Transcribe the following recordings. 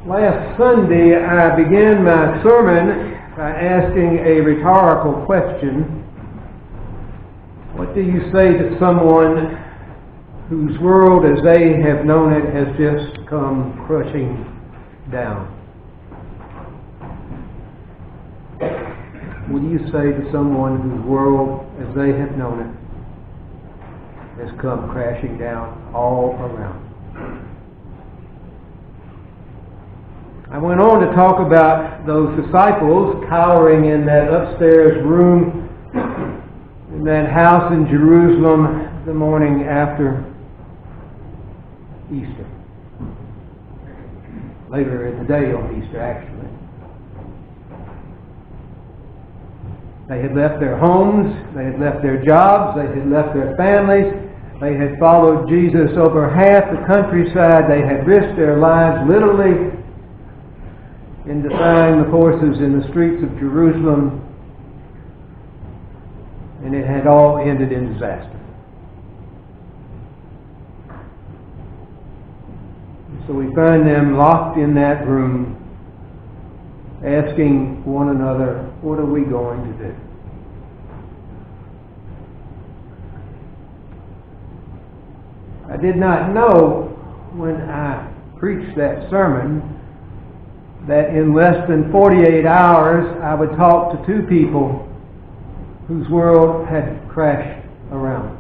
Last Sunday, I began my sermon by asking a rhetorical question. What do you say to someone whose world as they have known it has just come crushing down? What do you say to someone whose world as they have known it has come crashing down all around? I went on to talk about those disciples cowering in that upstairs room in that house in Jerusalem the morning after Easter. Later in the day on Easter, actually. They had left their homes, they had left their jobs, they had left their families, they had followed Jesus over half the countryside, they had risked their lives literally in defying the forces in the streets of Jerusalem, and it had all ended in disaster. So we find them locked in that room, asking one another, what are we going to do? I did not know when I preached that sermon that in less than 48 hours I would talk to two people whose world had crashed around.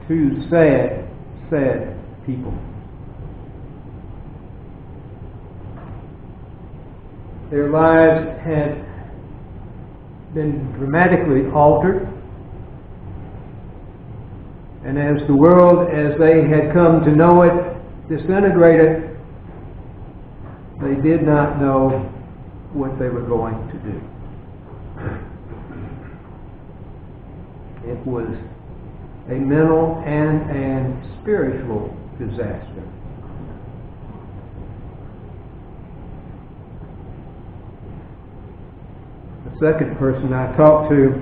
Two sad, sad people. Their lives had been dramatically altered, and as the world as they had come to know it disintegrated, they did not know what they were going to do. It was a mental and spiritual disaster. The second person I talked to,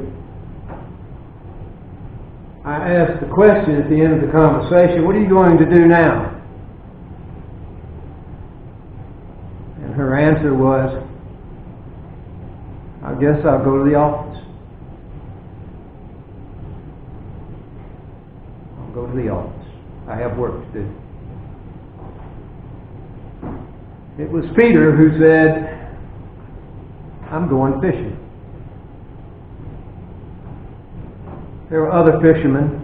I asked the question at the end of the conversation, what are you going to do now? And her answer was, I guess I'll go to the office. I'll go to the office. I have work to do. It was Peter who said, I'm going fishing. There were other fishermen.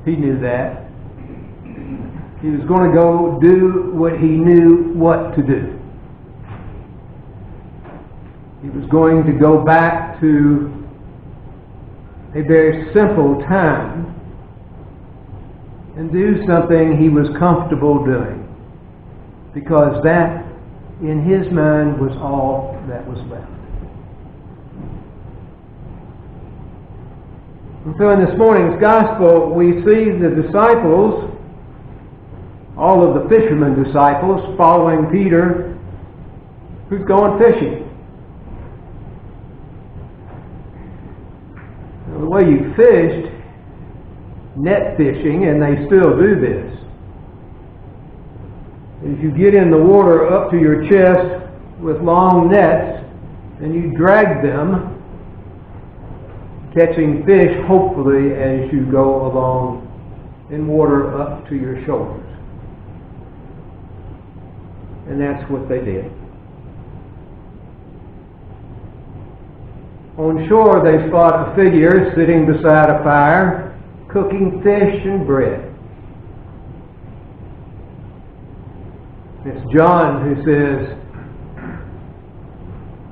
He knew that. He was going to go do what he knew what to do. He was going to go back to a very simple time and do something he was comfortable doing, because that, in his mind, was all that was left. And so in this morning's gospel, we see the disciples, all of the fishermen disciples, following Peter, who's going fishing. Now, the way you fished, net fishing, and they still do this, is you get in the water up to your chest with long nets, and you drag them, catching fish, hopefully, as you go along in water up to your shoulders. And that's what they did. On shore, they spot a figure sitting beside a fire, cooking fish and bread. It's John who says,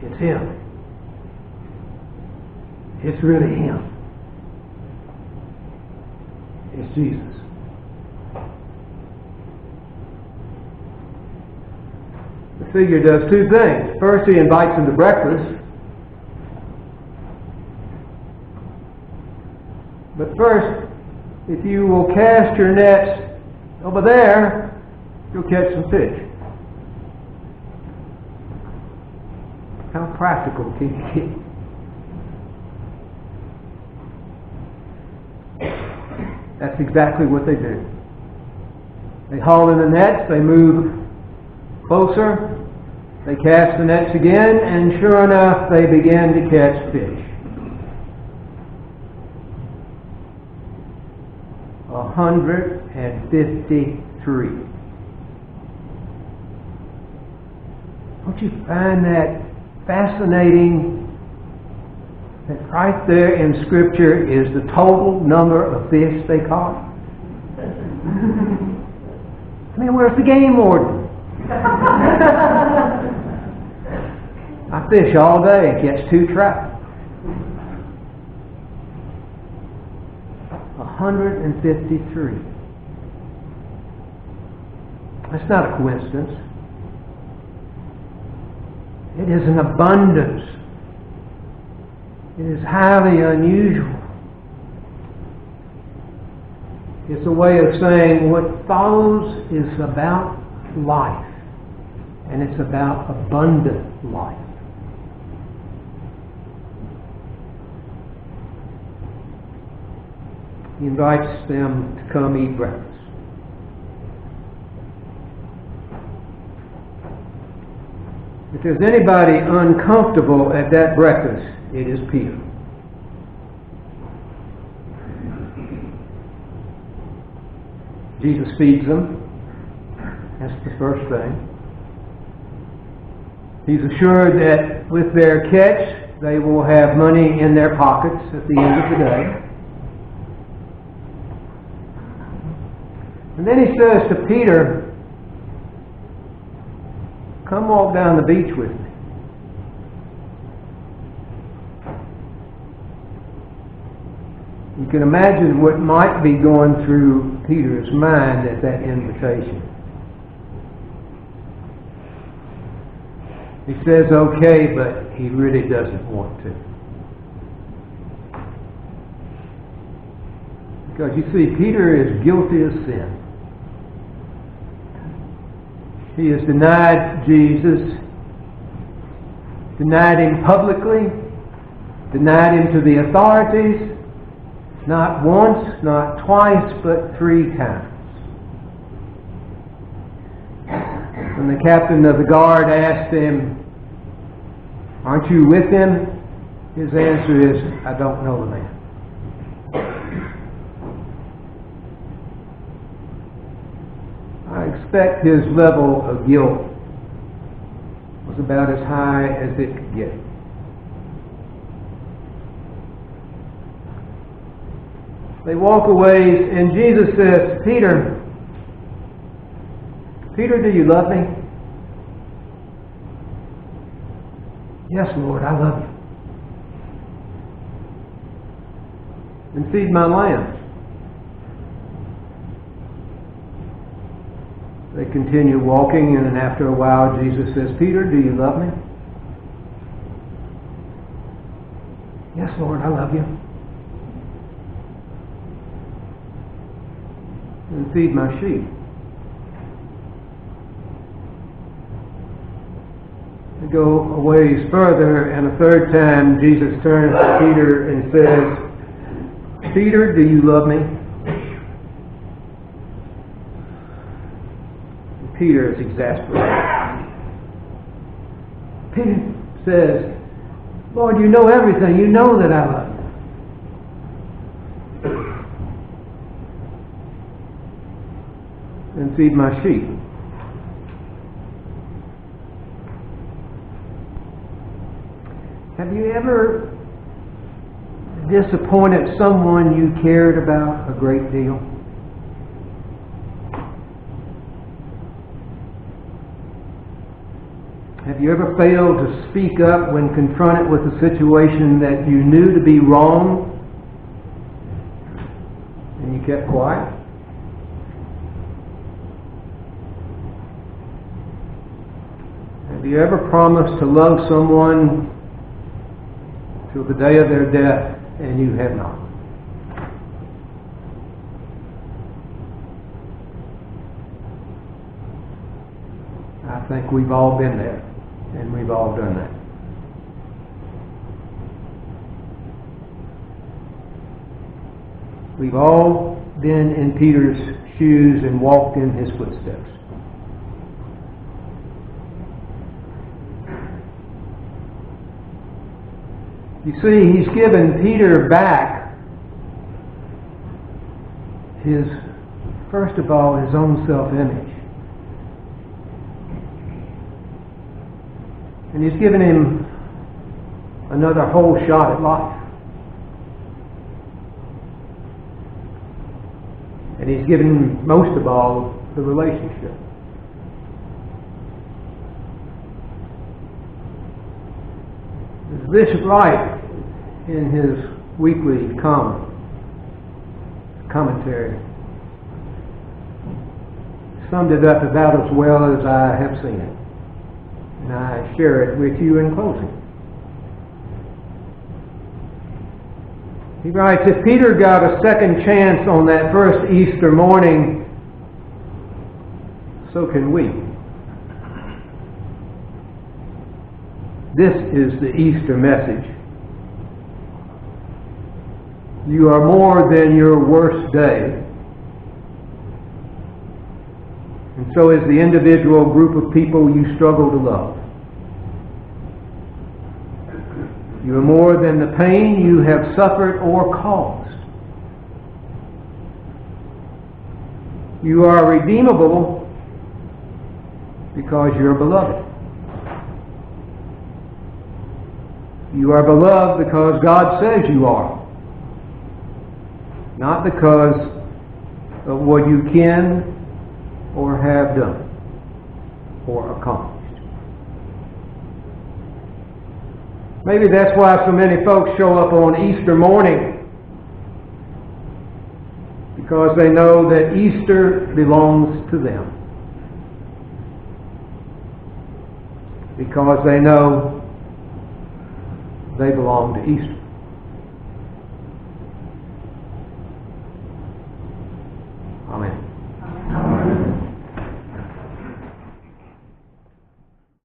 it's him. It's really him. It's Jesus. The figure does two things. First, he invites him to breakfast. But first, if you will cast your nets over there, you'll catch some fish. How practical can you get? That's exactly what they do. They haul in the nets, they move closer, they cast the nets again, and sure enough, they begin to catch fish. 153. Don't you find that fascinating? That right there in Scripture is the total number of fish they caught. I mean, where's the game warden? I fish all day, catch 2 trout. 153. That's not a coincidence. It is an abundance. It is highly unusual. It's a way of saying what follows is about life, and it's about abundant life. He invites them to come eat breakfast. If there's anybody uncomfortable at that breakfast, it is Peter. Jesus feeds them. That's the first thing. He's assured that with their catch, they will have money in their pockets at the end of the day. And then he says to Peter, "Come walk down the beach with me." You can imagine what might be going through Peter's mind at that invitation. He says okay, but he really doesn't want to. Because you see, Peter is guilty of sin. He has denied Jesus, denied Him publicly, denied Him to the authorities, not once, not twice, but 3 times. When the captain of the guard asked him, "Aren't you with him?" his answer is, "I don't know the man." I expect his level of guilt was about as high as it could get. They walk away, and Jesus says, "Peter, Peter, do you love me?" "Yes, Lord, I love you." "Then feed my lambs." They continue walking, and then after a while Jesus says, "Peter, do you love me?" "Yes, Lord, I love you." "Then feed my sheep." They go a ways further, and a third time Jesus turns to Peter and says, "Peter, do you love me?" Peter is exasperated. Peter says, "Lord, you know everything. You know that I love you." "Then feed my sheep." Have you ever disappointed someone you cared about a great deal? Have you ever failed to speak up when confronted with a situation that you knew to be wrong and you kept quiet? Have you ever promised to love someone till the day of their death and you have not? I think we've all been there, and we've all done that. We've all been in Peter's shoes and walked in his footsteps. You see, he's given Peter back his, first of all, his own self-image. And he's given him another whole shot at life. And he's given him, most of all, the relationship. Bishop Wright, in his weekly commentary, summed it up about as well as I have seen it. And I share it with you in closing. He writes, if Peter got a second chance on that first Easter morning, so can we. This is the Easter message. You are more than your worst day. And so is the individual group of people you struggle to love. You are more than the pain you have suffered or caused. You are redeemable because you're beloved. You are beloved because God says you are. Not because of what you can or have done or accomplished. Maybe that's why so many folks show up on Easter morning, because they know that Easter belongs to them. Because they know they belong to Easter.